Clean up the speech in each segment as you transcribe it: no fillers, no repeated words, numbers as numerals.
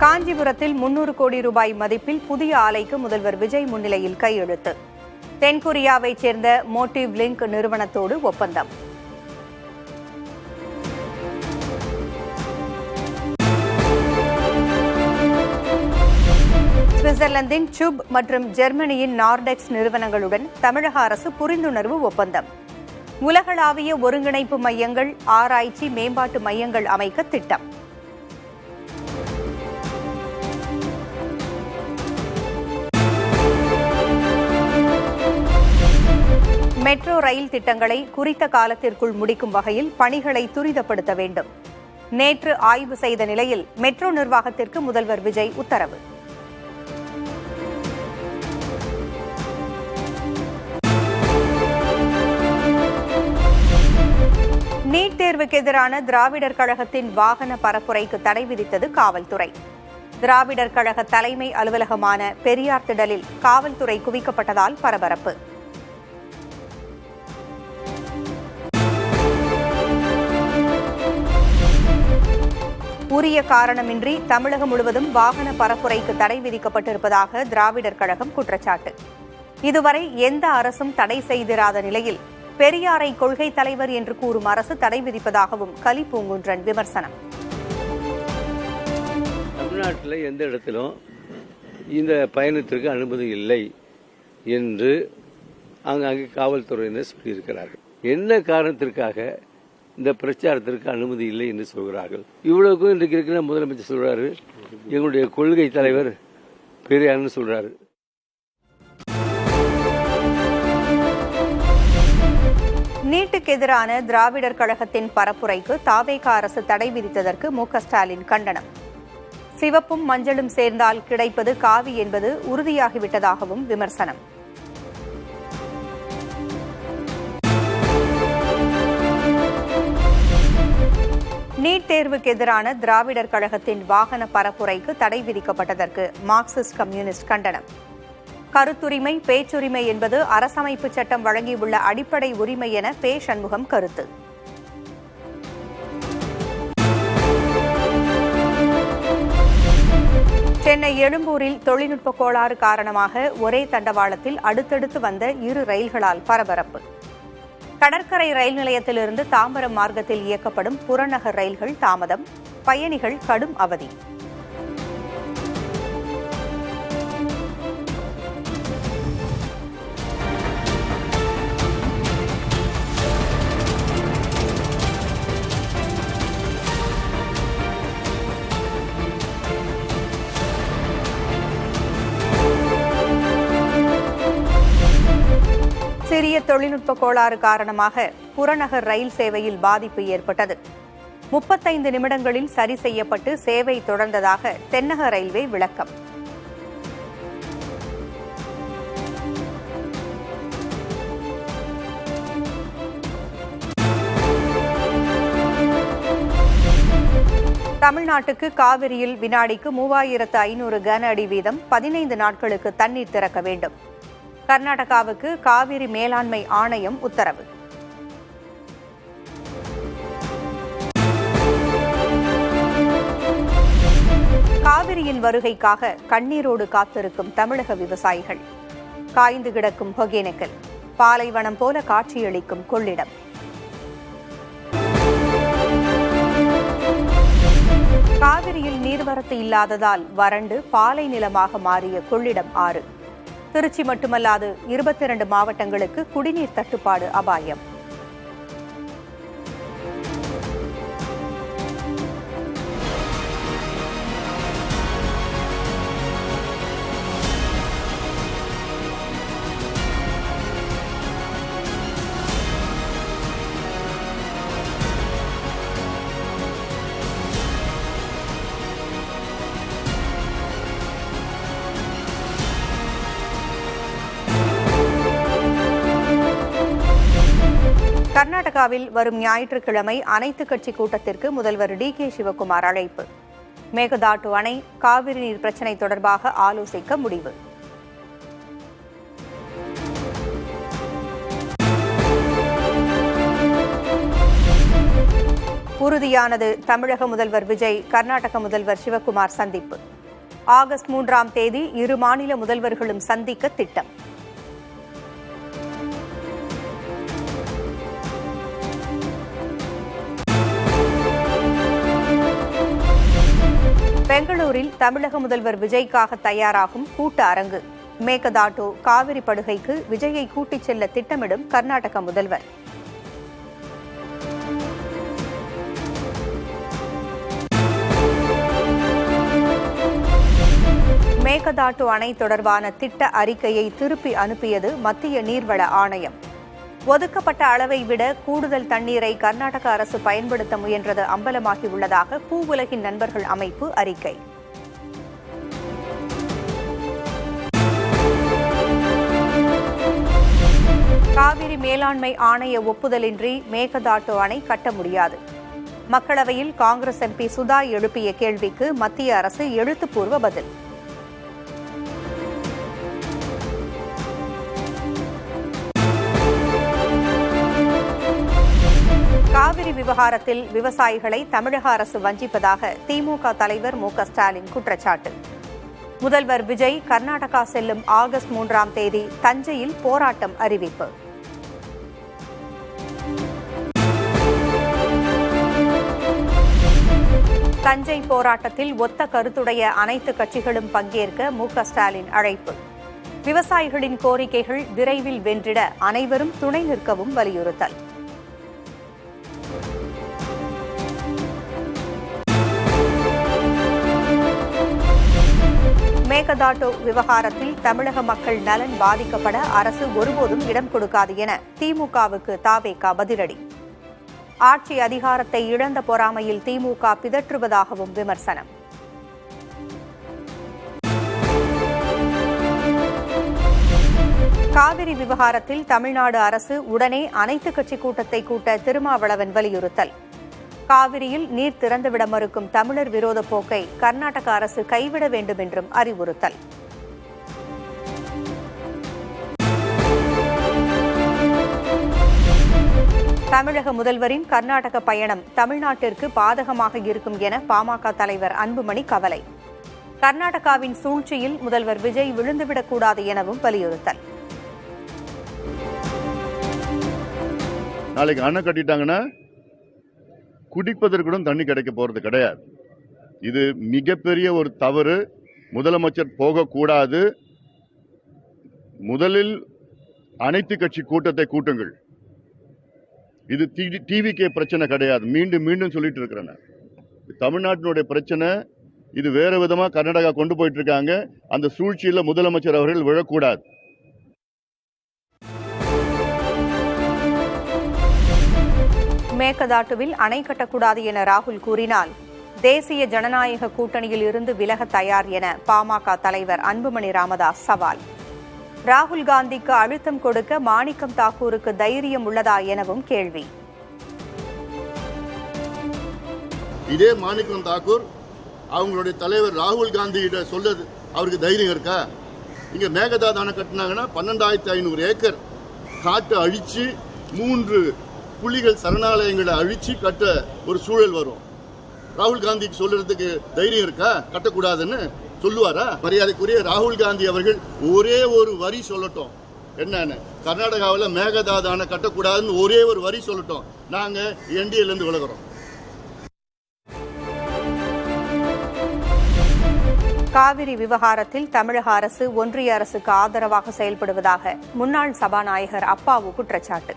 காஞ்சிபுரத்தில் 300 கோடி ரூபாய் மதிப்பில் புதிய ஆலைக்கு முதல்வர் விஜய் முன்னிலையில் கையெழுத்து. தென்கொரியாவைச் சேர்ந்த மோட்டிவ் லிங்க் நிறுவனத்தோடு ஒப்பந்தம். சுவிட்சர்லாந்தின் சுப் மற்றும் ஜெர்மனியின் நார்டெக்ஸ் நிறுவனங்களுடன் தமிழக அரசு புரிந்துணர்வு ஒப்பந்தம். உலகளாவிய ஒருங்கிணைப்பு மையங்கள், ஆராய்ச்சி மேம்பாட்டு மையங்கள் அமைக்க திட்டம். மெட்ரோ ரயில் திட்டங்களை குறித்த காலத்திற்குள் முடிக்கும் வகையில் பணிகளை துரிதப்படுத்த வேண்டும். நேற்று ஆய்வு செய்த நிலையில் மெட்ரோ நிர்வாகத்திற்கு முதல்வர் விஜய் உத்தரவு. நீட் தேர்வுக்கு எதிரான திராவிடர் கழகத்தின் வாகன பரப்புரைக்கு தடை விதித்தது காவல்துறை. திராவிடர் கழக தலைமை அலுவலகமான பெரியார் திடலில் காவல்துறை குவிக்கப்பட்டதால் பரபரப்பு. உரிய காரணமின்றி தமிழகம் முழுவதும் வாகன பரப்புரைக்கு தடை விதிக்கப்பட்டிருப்பதாக திராவிடர் கழகம் குற்றச்சாட்டு. இதுவரை எந்த அரசும் தடை செய்திராத நிலையில் பெரியாரை கொள்கை தலைவர் என்று கூறும் அரசு தடை விதிப்பதாகவும் கலிப்பூங்குன்றன் விமர்சனம். தமிழ்நாட்டில் எந்த இடத்திலும் இந்த பயணத்திற்கு அனுமதி இல்லை என்று அங்கே காவல்துறையினர் சொல்லியிருக்கிறார்கள். என்ன காரணத்திற்காக இந்த பிரச்சாரத்திற்கு அனுமதி இல்லை என்று சொல்கிறார்கள்? இவ்வளவுக்கும் இன்றைக்கு இருக்கிற முதலமைச்சர் சொல்றாரு, எங்களுடைய கொள்கை தலைவர் பெரியார்னு சொல்றாரு. நீட்டுக்கு எதிரான திராவிடர் கழகத்தின் பரப்புரைக்கு தாவேகா அரசு தடை விதித்ததற்கு மு.க. ஸ்டாலின் கண்டனம். சிவப்பும் மஞ்சளும் சேர்ந்தால் கிடைப்பது காவி என்பது உறுதியாகிவிட்டதாகவும் விமர்சனம். நீட் தேர்வுக்கு எதிரான திராவிடர் கழகத்தின் வாகன பரப்புரைக்கு தடை விதிக்கப்பட்டதற்கு மார்க்சிஸ்ட் கம்யூனிஸ்ட் கண்டனம். கருத்துரிமை, பேச்சுரிமை என்பது அரசமைப்பு சட்டம் வழங்கியுள்ள அடிப்படை உரிமை என பே. சண்முகம் கருத்து. சென்னை எழும்பூரில் தொழில்நுட்ப கோளாறு காரணமாக ஒரே தண்டவாளத்தில் அடுத்தடுத்து வந்த 2 ரயில்களால் பரபரப்பு. கடற்கரை ரயில் நிலையத்திலிருந்து தாம்பரம் மார்க்கத்தில் இயக்கப்படும் புறநகர் ரயில்கள் தாமதம், பயணிகள் கடும் அவதி. சிறிய தொழில்நுட்ப கோளாறு காரணமாக புறநகர் ரயில் சேவையில் பாதிப்பு ஏற்பட்டது. 35 நிமிடங்களில் சரி செய்யப்பட்டு சேவை தொடர்ந்ததாக தென்னக ரயில்வே விளக்கம். தமிழ்நாட்டுக்கு காவிரியில் வினாடிக்கு 3500 கன அடி வீதம் 15 நாட்களுக்கு தண்ணீர் திறக்க வேண்டும். கர்நாடகாவுக்கு காவிரி மேலாண்மை ஆணையம் உத்தரவு. காவிரியின் வருகைக்காக கண்ணீரோடு காத்திருக்கும் தமிழக விவசாயிகள். காய்ந்து கிடக்கும் ஒகேனக்கல், பாலைவனம் போல காட்சியளிக்கும் கொள்ளிடம். காவிரியில் நீர்வரத்து இல்லாததால் வறண்டு பாலை நிலமாக மாறிய கொள்ளிடம் ஆறு. திருச்சி மட்டுமல்லாது 22 மாவட்டங்களுக்கு குடிநீர் தட்டுப்பாடு அபாயம். கர்நாடகாவில் வரும் ஞாயிற்றுக்கிழமை அனைத்துக் கட்சி கூட்டத்திற்கு முதல்வர் டி.கே. சிவக்குமார் அழைப்பு. மேகதாட்டு அணை, காவிரி நீர் பிரச்சினை தொடர்பாக ஆலோசிக்க முடிவு. உறுதியானது தமிழக முதல்வர் விஜய், கர்நாடக முதல்வர் சிவக்குமார் சந்திப்பு. ஆகஸ்ட் 3ஆம் தேதி இரு மாநில முதல்வர்களும் சந்திக்க திட்டம். பெங்களூரில் தமிழக முதல்வர் விஜய்க்காக தயாராகும் கூட்ட அரங்கு. மேகதாட்டு காவிரி படுகைக்கு விஜயை கூட்டிச் செல்ல திட்டமிடும் கர்நாடக முதல்வர். மேகதாட்டு அணை தொடர்பான திட்ட அறிக்கையை திருப்பி அனுப்பியது மத்திய நீர்வள ஆணையம். ஒதுக்கப்பட்ட அளவை விட கூடுதல் தண்ணீரை கர்நாடக அரசு பயன்படுத்த முயன்றது அம்பலமாகியுள்ளதாக பூவுலகின் நண்பர்கள் அமைப்பு அறிக்கை. காவிரி மேலாண்மை ஆணைய ஒப்புதலின்றி மேகதாட்டு அணை கட்ட முடியாது. மக்களவையில் காங்கிரஸ் எம்பி சுதா எழுப்பிய கேள்விக்கு மத்திய அரசு எழுத்துப்பூர்வ பதில். காவிரி விவகாரத்தில் விவசாயிகளை தமிழக அரசு வஞ்சிப்பதாக திமுக தலைவர் மு.க.ஸ்டாலின் குற்றச்சாட்டு. முதல்வர் விஜய் கர்நாடகா செல்லும் ஆகஸ்ட் 3ஆம் தேதி தஞ்சையில் போராட்டம் அறிவிப்பு. தஞ்சை போராட்டத்தில் ஒத்த கருத்துடைய அனைத்து கட்சிகளும் பங்கேற்க மு.க.ஸ்டாலின் அழைப்பு. விவசாயிகளின் கோரிக்கைகள் விரைவில் வென்றிட அனைவரும் துணை நிற்கவும் வலியுறுத்தல். மேகதாட்டு விவகாரத்தில் தமிழக மக்கள் நலன் பாதிக்கப்பட அரசு ஒருபோதும் இடம் கொடுக்காது என திமுகவுக்கு தாவேகா பதிலடி. ஆட்சி அதிகாரத்தை இழந்த பொறாமையில் திமுக பிதற்றுவதாகவும் விமர்சனம். காவிரி விவகாரத்தில் தமிழ்நாடு அரசு உடனே அனைத்து கட்சி கூட்டத்தை கூட்ட திருமாவளவன் வலியுறுத்தல். காவிரியில் நீர் திறந்துவிட மறுக்கும் தமிழர் விரோத போக்கை கர்நாடக அரசு கைவிட வேண்டும் என்றும் அறிவுறுத்தல். தமிழக முதல்வரின் கர்நாடக பயணம் தமிழ்நாட்டிற்கு பாதகமாக இருக்கும் என பாமக தலைவர் அன்புமணி கவலை. கர்நாடகாவின் சூழ்ச்சியில் முதல்வர் விஜய் விழுந்துவிடக்கூடாது எனவும் வலியுறுத்தல். நாளைக்கு அணை கட்டிட்டாங்கன்னா குடிப்பதற்கு கூட தண்ணி கிடைக்க போறது கிடையாது. இது மிகப்பெரிய ஒரு தவறு. முதலமைச்சர் போகக்கூடாது. முதலில் அனைத்து கட்சி கூட்டத்தை கூட்டுங்கள். இது டிவிகே பிரச்சனை கிடையாது. மீண்டும் மீண்டும் சொல்லிட்டு இருக்கிறேன். தமிழ்நாட்டினுடைய பிரச்சனை. இது வேற விதமா கர்நாடகா கொண்டு போயிட்டு இருக்காங்க. அந்த சூழ்ச்சியில் முதலமைச்சர் அவர்கள் விழக்கூடாது. மேகதாட்டுவில் அணை கட்டக்கூடாது என ராகுல் கூறினால் தேசிய ஜனநாயக கூட்டணியில் இருந்து விலக தயார் என பாமக தலைவர் அன்புமணி ராமதாஸ் சவால். ராகுல் காந்திக்கு அழுத்தம் கொடுக்க மாணிக்கம் தாக்கூருக்கு தைரியம் உள்ளதா எனவும் கேள்வி. இதே மாணிக்கம் தாக்கூர் அவங்களுடைய தலைவர் ராகுல் காந்தியிட சொல்றது அவருக்கு தைரியம் இருக்கா? இங்க மேகதாது அணை கட்டினாங்கன்னா 12,500 ஏக்கர் காட்டை அழிச்சு 3 புலிகள் சரணாலயங்களை அழிச்சு கட்ட ஒரு சூழல் வரும். ராகுல் காந்திக்கு சொல்றதுக்கு தைரியம் இருக்கா? கட்டக்கூடாதுன்னு சொல்லுவாரா? மரியாதைக்குரிய ராகுல் காந்தி அவர்கள் ஒரே ஒரு வரி சொல்லட்டும். என்னன்னு, கர்நாடகாவில் மேகதாது அணை கட்டக்கூடாதுன்னு ஒரே ஒரு வரி சொல்லட்டும். நாங்க என்டிஏல இருந்து விலகுறோம். காவிரி விவகாரத்தில் தமிழக அரசு ஒன்றிய அரசுக்கு ஆதரவாக செயல்படுவதாக முன்னாள் சபாநாயகர் அப்பாவு குற்றச்சாட்டு.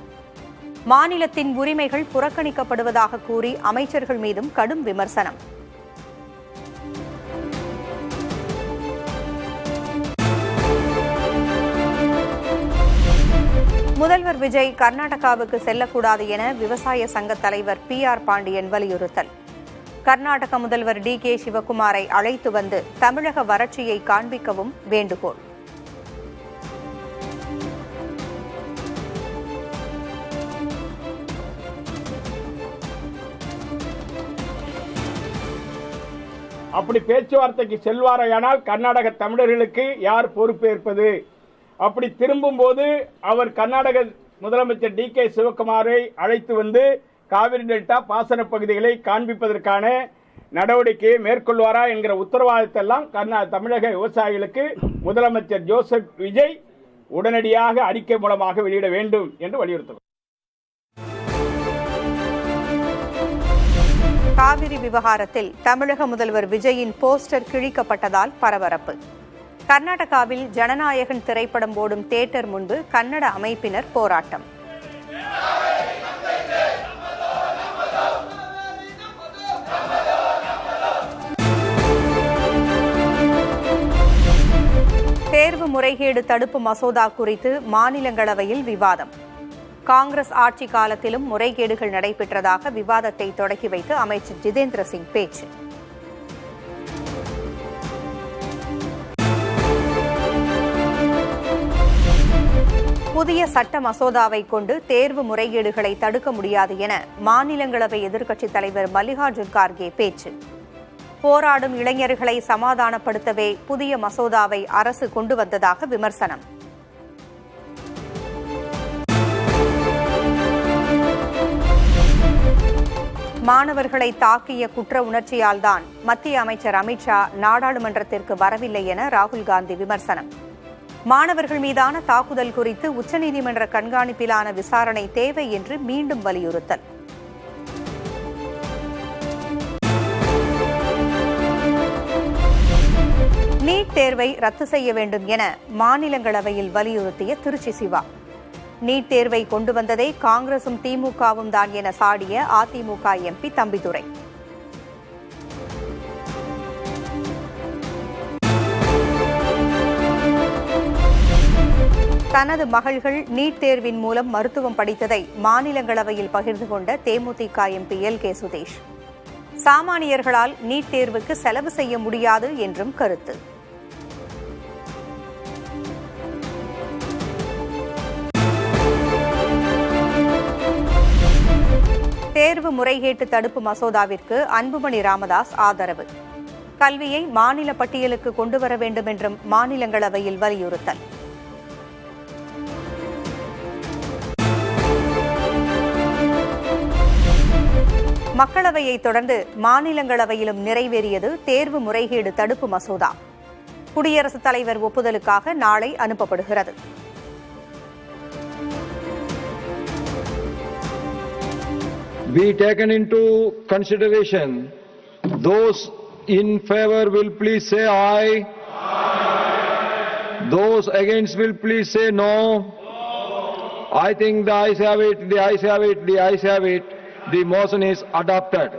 மாநிலத்தின் உரிமைகள் புறக்கணிக்கப்படுவதாக கூறி அமைச்சர்கள் மீதும் கடும் விமர்சனம். முதல்வர் விஜய் கர்நாடகாவுக்கு செல்லக்கூடாது என விவசாய சங்க தலைவர் PR பாண்டியன் வலியுறுத்தல். கர்நாடக முதல்வர் DK சிவகுமாரை அழைத்து வந்து தமிழக வறட்சியை காண்பிக்கவும் வேண்டுகோள். அப்படி பேச்சுவார்த்தைக்கு செல்வாரையானால் கர்நாடக தமிழர்களுக்கு யார் பொறுப்பேற்பது? அப்படி திரும்பும் போது அவர் கர்நாடக முதலமைச்சர் DK சிவகுமாரை அழைத்து வந்து காவிரி டெல்டா பாசன பகுதிகளை காண்பிப்பதற்கான நடவடிக்கையை மேற்கொள்வாரா என்கிற உத்தரவாதத்தை எல்லாம் தமிழக விவசாயிகளுக்கு முதலமைச்சர் ஜோசப் விஜய் உடனடியாக அறிக்கை மூலமாக வெளியிட வேண்டும் என்று வலியுறுத்துகிறார். காவிரி விவகாரத்தில் தமிழக முதல்வர் விஜயின் போஸ்டர் கிழிக்கப்பட்டதால் பரபரப்பு. கர்நாடகாவில் ஜனநாயகன் திரைப்படம் ஓடும் தியேட்டர் முன்பு கன்னட அமைப்பினர் போராட்டம். தேர்வு முறைகேடு தடுப்பு மசோதா குறித்து மாநிலங்களவையில் விவாதம். காங்கிரஸ் ஆட்சி காலத்திலும் முறைகேடுகள் நடைபெற்றதாக விவாதத்தை தொடக்கி வைத்து அமைச்சர் ஜிதேந்திர சிங் பேச்சு. புதிய சட்ட மசோதாவை கொண்டு தேர்வு முறைகேடுகளை தடுக்க முடியாது என மாநிலங்களவை எதிர்க்கட்சித் தலைவர் மல்லிகார்ஜுன் கார்கே பேச்சு. போராடும் இளைஞர்களை சமாதானப்படுத்தவே புதிய மசோதாவை அரசு கொண்டு வந்ததாக விமர்சனம். மாணவர்களை தாக்கிய குற்ற உணர்ச்சியால்தான் மத்திய அமைச்சர் அமித்ஷா நாடாளுமன்றத்திற்கு வரவில்லை என ராகுல் காந்தி விமர்சனம். மாணவர்கள் மீதான தாக்குதல் குறித்து உச்சநீதிமன்ற கண்காணிப்பிலான விசாரணை தேவை என்று மீண்டும் வலியுறுத்தல். நீட் தேர்வை ரத்து செய்ய வேண்டும் என மாநிலங்களவையில் வலியுறுத்திய திருச்சி சிவா. நீட் தேர்வை கொண்டு வந்ததே காங்கிரசும் திமுகவும் தான் என சாடிய அதிமுக எம்பி தம்பிதுரை. தனது மகள்கள் நீட் தேர்வின் மூலம் மருத்துவம் படித்ததை மாநிலங்களவையில் பகிர்ந்து கொண்ட தேமுதிக எம்பி எல்.கே. சுதேஷ். சாமானியர்களால் நீட் தேர்வுக்கு செலவு செய்ய முடியாது என்றும் கருத்து. தேர்வு முறைகேட்டு தடுப்பு மசோதாவிற்கு அன்புமணி ராமதாஸ் ஆதரவு. கல்வியை மாநில பட்டியலுக்கு கொண்டுவர வேண்டும் என்றும் மாநிலங்களவையில் வலியுறுத்தல். மக்களவையை தொடர்ந்து மாநிலங்களவையிலும் நிறைவேறியது தேர்வு முறைகேடு தடுப்பு மசோதா. குடியரசுத் தலைவர் ஒப்புதலுக்காக நாளை அனுப்பப்படுகிறது. Be taken into consideration. Those in favor will please say aye. Those against will please say no. I think the ayes have it, the ayes have it, the ayes have it. The motion is adopted.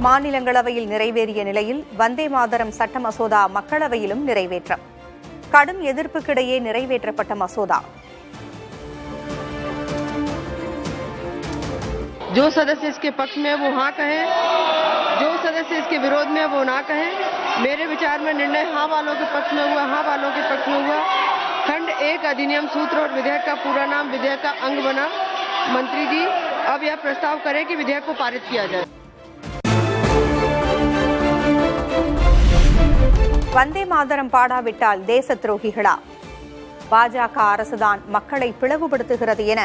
மாநிலங்களவையில் நிறைவேறிய நிலையில் வந்தே மாதரம் சட்ட மசோதா மக்களவையிலும் நிறைவேற்றம். கடும் எதிர்ப்புக்கிடையே நிறைவேற்றப்பட்ட மசோதா. जो सदस्य इसके पक्ष में वो हाँ कहें, जो सदस्य इसके विरोध में वो ना कहें। मेरे विचार में निर्णय हाँ वालों के पक्ष में हुआ, हाँ वालों के पक्ष में हुआ। खंड 1 अधिनियम सूत्र और विधेयक का पूरा नाम विधेयक का अंग बना। मंत्री जी अब यह प्रस्ताव करें कि विधेयक को पारित किया जाए। வந்தே மாதரம் பாடாவிட்டால் தேச துரோகிகளா? பாஜக அரசுதான் மக்களை பிளவுபடுத்துகிறது என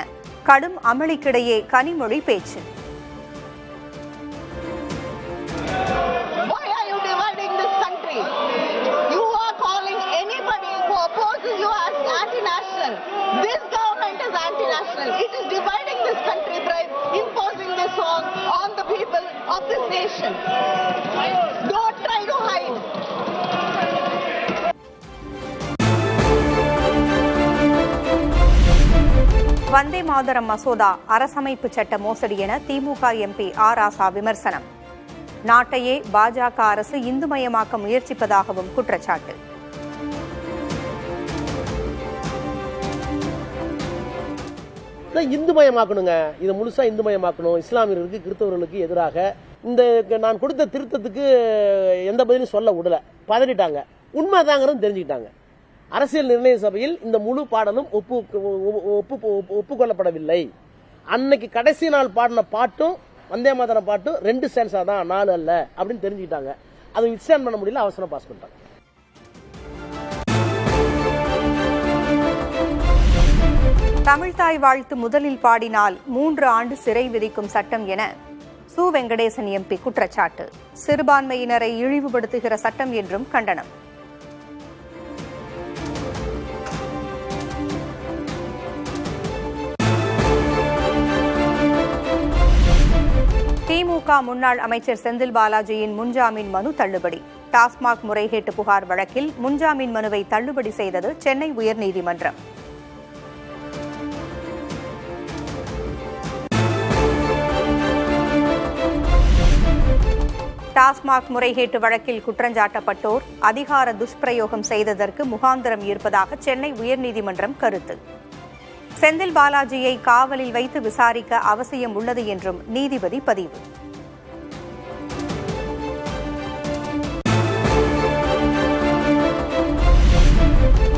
கடும் அமளிக்கிடையே கனிமொழி பேச்சு. வந்தே மாதரம் மசோதா அரசமைப்பு சட்ட மோசடி என திமுக எம்பி ஆர் ராசா விமர்சனம். நாட்டையே பாஜக அரசு இந்துமயமாக்க முயற்சிப்பதாகவும் குற்றச்சாட்டு. இந்துமயமாக்கணுங்க, இதை முழுசா இந்துமயமாக்கணும். இஸ்லாமியர்களுக்கு கிறிஸ்தவர்களுக்கு எதிராக இந்த நான் கொடுத்த திருத்தத்துக்கு எந்த பதிலும் சொல்ல விடல, பதறிட்டாங்க. உண்மைதாங்கிறது தெரிஞ்சுக்கிட்டாங்க. அரசியல் நிர்ணய சபையில் இந்த முழு பாடலும் ஒப்புக்கொள்ளப்படவில்லை. அன்னைக்கு கடைசி நாள் பாடின பாட்டும் வந்தே மாதரம் பாட்டும் 2 ஸ்டான்ஸா தான், 4 அல்ல அப்படின்னு தெரிஞ்சுக்கிட்டாங்க. அதை வித்ஸ்டாண்ட் பண்ண முடியல, அவசரம் பாஸ் பண்ணிட்டாங்க. தமிழ்தாய் வாழ்த்து முதலில் பாடினால் 3 ஆண்டு சிறை விதிக்கும் சட்டம் என சு. வெங்கடேசன் எம்பி குற்றச்சாட்டு. சிறுபான்மையினரை இழிவுபடுத்துகிற சட்டம் என்றும் கண்டனம். திமுக முன்னாள் அமைச்சர் செந்தில் பாலாஜியின் முன்ஜாமீன் மனு தள்ளுபடி. டாஸ்மாக் முறைகேட்டு புகார் வழக்கில் முன்ஜாமீன் மனுவை தள்ளுபடி செய்தது சென்னை உயர்நீதிமன்றம். டாஸ்மாக் முறைகேட்டு வழக்கில் குற்றஞ்சாட்டப்பட்டோர் அதிகார துஷ்பிரயோகம் செய்ததற்கு முகாந்திரம் இருப்பதாக சென்னை உயர்நீதிமன்றம் கருத்து. செந்தில் பாலாஜியை காவலில் வைத்து விசாரிக்க அவசியம் உள்ளது என்றும் நீதிபதி பதிவு.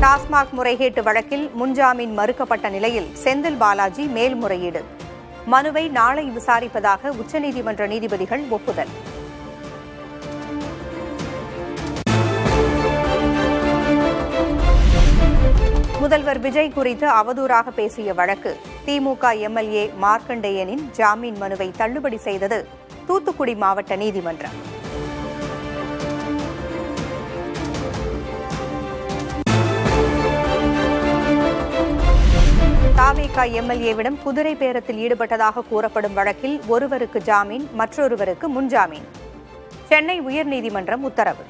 டாஸ்மாக் முறைகேட்டு வழக்கில் முன்ஜாமீன் மறுக்கப்பட்ட நிலையில் செந்தில் பாலாஜி மேல்முறையீடு. மனுவை நாளை விசாரிப்பதாக உச்சநீதிமன்ற நீதிபதிகள் ஒப்புதல். முதல்வர் விஜய் குறித்து அவதூறாக பேசிய வழக்கு திமுக எம்எல்ஏ மார்க்கண்டேயனின் ஜாமீன் மனுவை தள்ளுபடி செய்தது தூத்துக்குடி மாவட்ட நீதிமன்றம். தாவேகா எம்எல்ஏவிடம் குதிரை பேரத்தில் ஈடுபட்டதாக கூறப்படும் வழக்கில் ஒருவருக்கு ஜாமீன், மற்றொருவருக்கு முன்ஜாமீன். சென்னை உயர்நீதிமன்றம் உத்தரவு.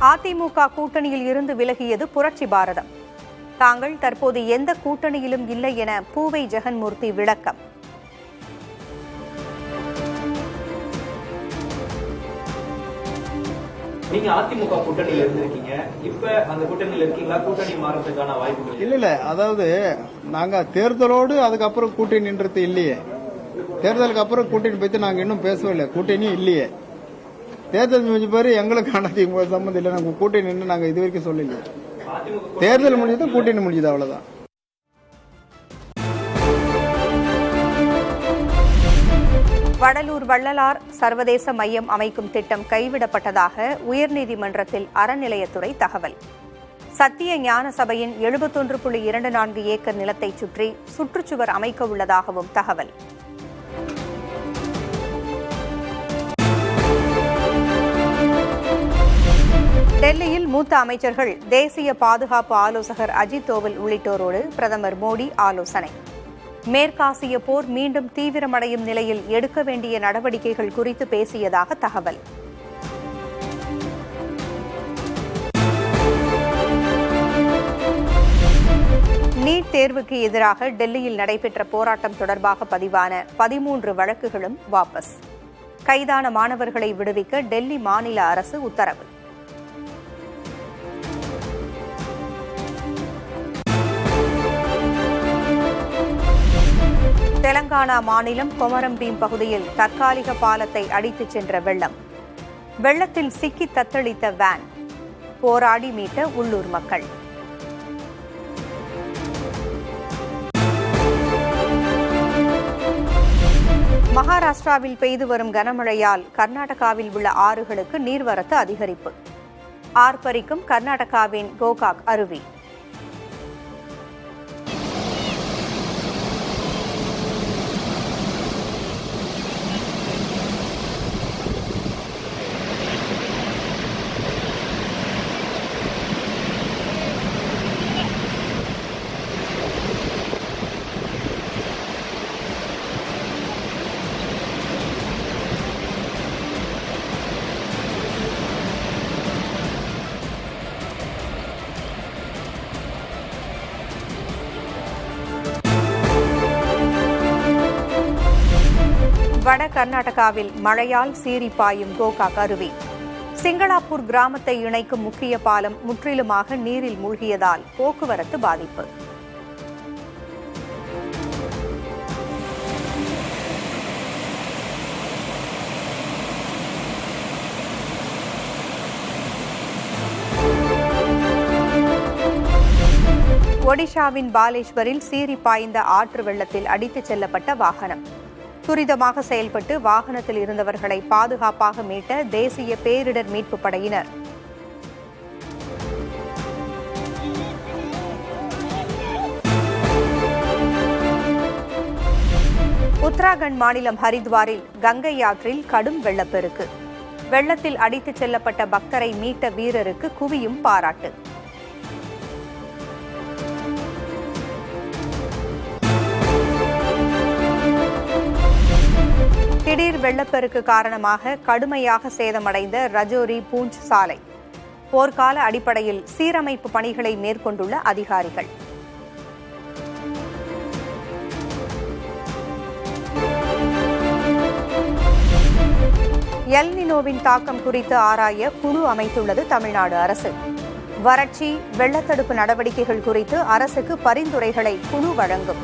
அதிமுக கூட்டணியில் இருந்து விலகியது புரட்சி பாரதம். தாங்கள் தற்போது எந்த கூட்டணியிலும் இல்லை என பூவை ஜெகன்மூர்த்தி விளக்கம். நீங்க அதிமுக கூட்டணியில இருந்திருக்கீங்க, இப்ப அந்த கூட்டணியில இருக்கீங்களா? கூட்டணி மாறதுக்கான வாய்ப்புகள் இல்ல. அதாவது நாங்க தேர்தலோடு அதுக்கப்புறம் கூட்டணின்றது இல்லையே. தேர்தலுக்கு அப்புறம் கூட்டணி பத்தி நாங்க இன்னும் பேசவில்லை. கூட்டணி இல்லையே. தேர்தல் முடிஞ்ச பிறகு எங்களுக்கு அதிமுக சம்பந்தம் இல்லை. நாங்க கூட்டணி நாங்க இது வரைக்கும் சொல்லலையே. தேர்தல் முடிஞ்சது, கூட்டணி முடிஞ்சது, அவ்வளவுதான். வடலூர் வள்ளலார் சர்வதேச மையம் அமைக்கும் திட்டம் கைவிடப்பட்டதாக உயர்நீதிமன்றத்தில் அறநிலையத்துறை தகவல். சத்திய ஞான சபையின் 71.24 ஏக்கர் நிலத்தை சுற்றி சுற்றுச்சுவர் அமைக்க உள்ளதாகவும் தகவல். டெல்லியில் மூத்த அமைச்சர்கள், தேசிய பாதுகாப்பு ஆலோசகர் அஜித் தோவல் உள்ளிட்டோரோடு பிரதமர் மோடி ஆலோசனை. மேற்காசிய போர் மீண்டும் தீவிரமடையும் நிலையில் எடுக்க வேண்டிய நடவடிக்கைகள் குறித்து பேசியதாக தகவல். நீட் தேர்வுக்கு எதிராக டெல்லியில் நடைபெற்ற போராட்டம் தொடர்பாக பதிவான 13 வழக்குகளும் வாபஸ். கைதான மாணவர்களை விடுவிக்க டெல்லி மாநில அரசு உத்தரவு. தெலங்கானா மாநிலம் கொமரம்பீம் பகுதியில் தற்காலிக பாலத்தை அடித்துச் சென்ற வெள்ளம். வெள்ளத்தில் சிக்கி தத்தளித்த வேன். போராடி மீட்ட உள்ளூர் மக்கள். மகாராஷ்டிராவில் பெய்து வரும் கனமழையால் கர்நாடகாவில் உள்ள ஆறுகளுக்கு நீர்வரத்து அதிகரிப்பு. ஆர்ப்பரிக்கும் கர்நாடகாவின் கோகாக் அருவி. வட கர்நாடகாவில் மழையால் சீறி பாயும் கோகாக் அருவி. சிங்களாப்பூர் கிராமத்தை இணைக்கும் முக்கிய பாலம் முற்றிலுமாக நீரில் மூழ்கியதால் போக்குவரத்து பாதிப்பு. ஒடிஷாவின் பாலேஸ்வரில் சீறி பாய்ந்த ஆற்று வெள்ளத்தில் அடித்துச் செல்லப்பட்ட வாகனம். துரிதமாக செயல்பட்டு வாகனத்தில் இருந்தவர்களை பாதுகாப்பாக மீட்ட தேசிய பேரிடர் மீட்புப் படையினர். உத்தராகண்ட் மாநிலம் ஹரித்வாரில் கங்கை ஆற்றில் கடும் வெள்ளப்பெருக்கு. வெள்ளத்தில் அடித்துச் செல்லப்பட்ட பக்தரை மீட்ட வீரருக்கு குவியும் பாராட்டு. திடீர் வெள்ளப்பெருக்கு காரணமாக கடுமையாக சேதமடைந்த ரஜோரி பூஞ்ச் சாலை. போர்க்கால அடிப்படையில் சீரமைப்பு பணிகளை மேற்கொண்டுள்ள அதிகாரிகள். எல் நினோவின் தாக்கம் குறித்து ஆராய குழு அமைத்துள்ளது தமிழ்நாடு அரசு. வறட்சி, வெள்ளத்தடுப்பு நடவடிக்கைகள் குறித்து அரசுக்கு பரிந்துரைகளை குழு வழங்கும்.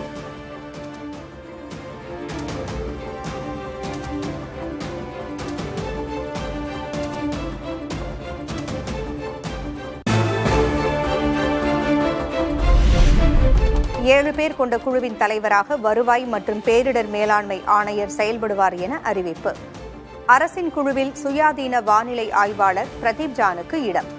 ஏழு பேர் கொண்ட குழுவின் தலைவராக வருவாய் மற்றும் பேரிடர் மேலாண்மை ஆணையர் செயல்படுவார் என அறிவிப்பு. அரசின் குழுவில் சுயாதீன வானிலை ஆய்வாளர் பிரதீப் ஜானுக்கு இடம்.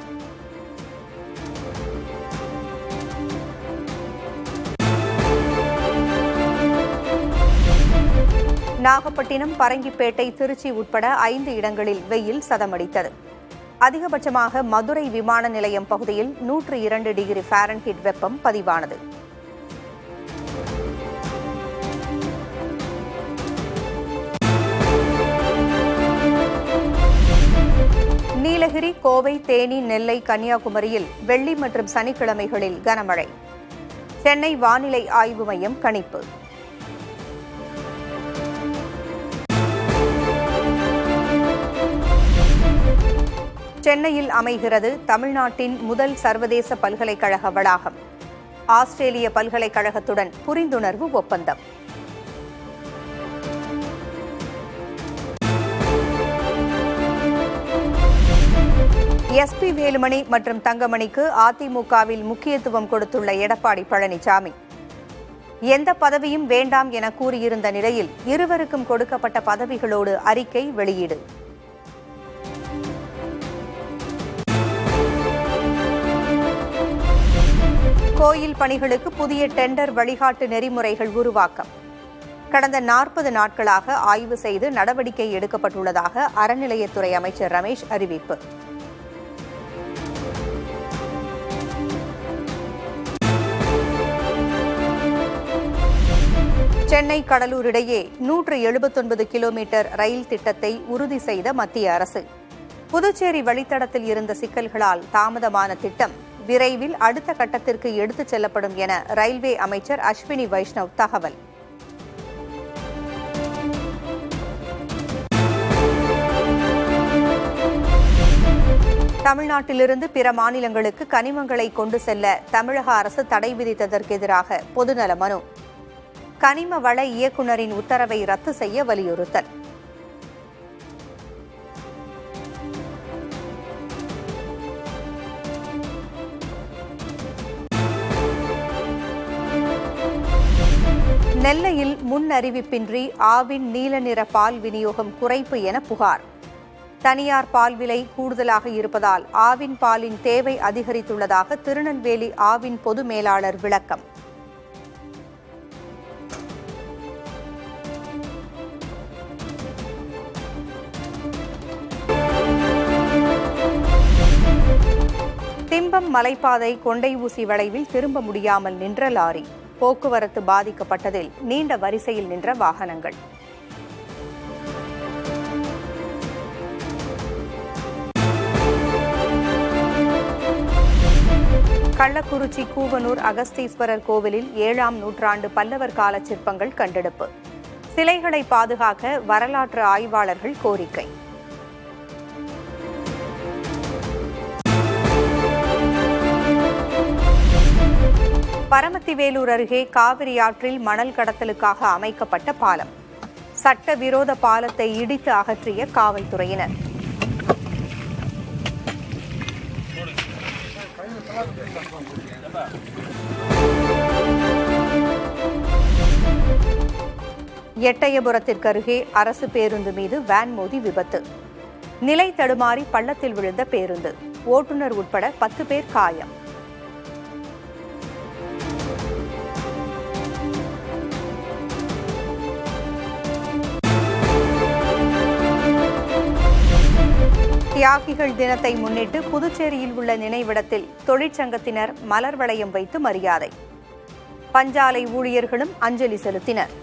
நாகப்பட்டினம், பரங்கிப்பேட்டை, திருச்சி உட்பட 5 இடங்களில் வெயில் சதமடித்தது. அதிகபட்சமாக மதுரை விமான நிலையம் பகுதியில் 102 டிகிரி ஃபாரன்ஹீட் வெப்பம் பதிவானது. நீலகிரி, கோவை, தேனி, நெல்லை, கன்னியாகுமரியில் வெள்ளி மற்றும் சனிக்கிழமைகளில் கனமழை. சென்னை வானிலை ஆய்வு மையம் கணிப்பு. சென்னையில் அமைகிறது தமிழ்நாட்டின் முதல் சர்வதேச பல்கலைக்கழக வளாகம். ஆஸ்திரேலிய பல்கலைக்கழகத்துடன் புரிந்துணர்வு ஒப்பந்தம். எஸ்பி வேலுமணி மற்றும் தங்கமணிக்கு அதிமுகவில் முக்கியத்துவம் கொடுத்துள்ள எடப்பாடி பழனிசாமி எந்த பதவியும் வேண்டாம் என கூறியிருந்த நிலையில் இருவருக்கும் கொடுக்கப்பட்ட பதவிகளோடு அறிக்கை வெளியீடு. கோயில் பணிகளுக்கு புதிய டெண்டர் வழிகாட்டு நெறிமுறைகள் உருவாக்கம். கடந்த 40 நாட்களாக ஆய்வு செய்து நடவடிக்கை எடுக்கப்பட்டுள்ளதாக அறநிலையத்துறை அமைச்சர் ரமேஷ் அறிவிப்பு. சென்னை கடலூர் இடையே 179 கிலோமீட்டர் ரயில் திட்டத்தை உறுதி செய்த மத்திய அரசு. புதுச்சேரி வழித்தடத்தில் இருந்த சிக்கல்களால் தாமதமான திட்டம் விரைவில் அடுத்த கட்டத்திற்கு எடுத்துச் செல்லப்படும் என ரயில்வே அமைச்சர் அஸ்வினி வைஷ்ணவ் தகவல். தமிழ்நாட்டிலிருந்து பிற மாநிலங்களுக்கு கனிமங்களை கொண்டு செல்ல தமிழக அரசு தடை விதித்ததற்கு எதிராக பொதுநல மனு. கனிம வள இயக்குநரின் உத்தரவை ரத்து செய்ய வலியுறுத்தல். நெல்லையில் முன் அறிவிப்பின்றி ஆவின் நீல நிற பால் விநியோகம் குறைப்பு என புகார். தனியார் பால் விலை கூடுதலாக இருப்பதால் ஆவின் பாலின் தேவை அதிகரித்துள்ளதாக திருநெல்வேலி ஆவின் பொது மேலாளர் விளக்கம். திம்பம் மலைப்பாதை கொண்டை ஊசி வளைவில் திரும்ப முடியாமல் நின்ற லாரி. போக்குவரத்து பாதிக்கப்பட்டதில் நீண்ட வரிசையில் நின்ற வாகனங்கள். கள்ளக்குறிச்சி கூவனூர் அகஸ்தீஸ்வரர் கோவிலில் 7ஆம் நூற்றாண்டு பல்லவர் கால சிற்பங்கள் கண்டெடுப்பு. சிலைகளை பாதுகாக்க வரலாற்று ஆய்வாளர்கள் கோரிக்கை. பரமத்திவேலூர் அருகே காவிரி ஆற்றில் மணல் கடத்தலுக்காக அமைக்கப்பட்ட பாலம். சட்டவிரோத பாலத்தை இடித்து அகற்றிய காவல்துறையினர். எட்டயபுரத்திற்கு அருகே அரசு பேருந்து மீது வேன் மோதி விபத்து. நிலை தடுமாறி பள்ளத்தில் விழுந்த பேருந்து. ஓட்டுநர் உட்பட 10 பேர் காயம். தியாகிகள் தினத்தை முன்னிட்டு புதுச்சேரியில் உள்ள நினைவிடத்தில் தொழிற்சங்கத்தினர் மலர் வளையம் வைத்து மரியாதை. பஞ்சாலை ஊழியர்களும் அஞ்சலி செலுத்தினர்.